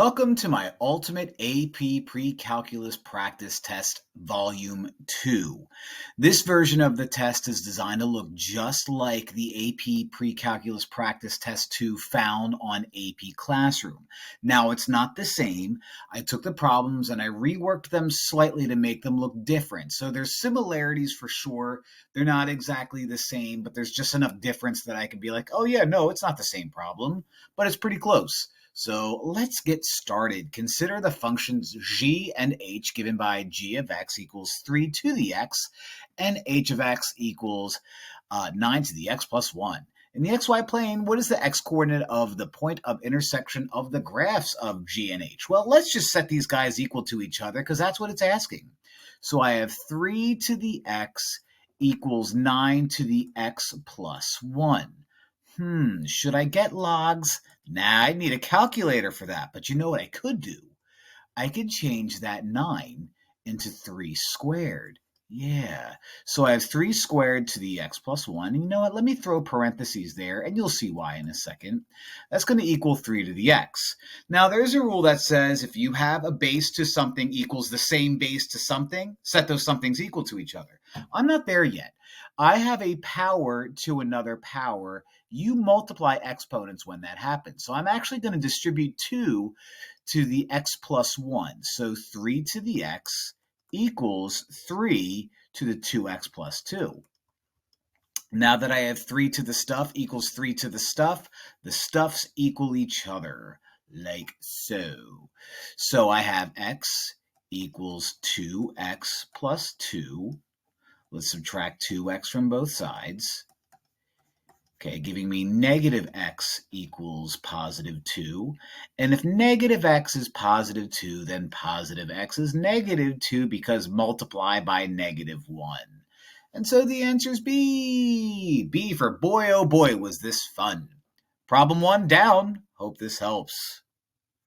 Welcome to my Ultimate AP Precalculus Practice Test Volume 2. This version of the test is designed to look just like the AP Precalculus Practice Test 2 found on AP Classroom. Now, it's not the same. I took the problems and I reworked them slightly to make them look different. So there's similarities for sure. They're not exactly the same, but there's just enough difference that I can be like, oh yeah, no, it's not the same problem, but it's pretty close. So let's get started. Consider the functions g and h given by g of x equals 3 to the x and h of x equals 9 to the x plus 1. In the xy plane, what is the x-coordinate of the point of intersection of the graphs of g and h? Well, let's just set these guys equal to each other because that's what it's asking. So I have 3 to the x equals 9 to the x plus 1. Should I get logs? Nah, I need a calculator for that. But you know what I could do? I could change that 9 into 3 squared. Yeah, so I have 3 squared to the x plus 1. And you know what? Let me throw parentheses there, and you'll see why in a second. That's going to equal 3 to the x. Now, there's a rule that says if you have a base to something equals the same base to something, set those somethings equal to each other. I'm not there yet. I have a power to another power. You multiply exponents when that happens. So I'm actually going to distribute 2 to the x plus 1. So 3 to the x equals 3 to the 2x plus 2. Now that I have 3 to the stuff equals 3 to the stuffs equal each other, like so. So I have x equals 2x plus 2. Let's subtract 2x from both sides. Okay, giving me negative x equals positive 2. And if negative x is positive 2, then positive x is negative 2 because multiply by negative 1. And so the answer is B. B for boy, oh boy, was this fun. Problem 1 down. Hope this helps.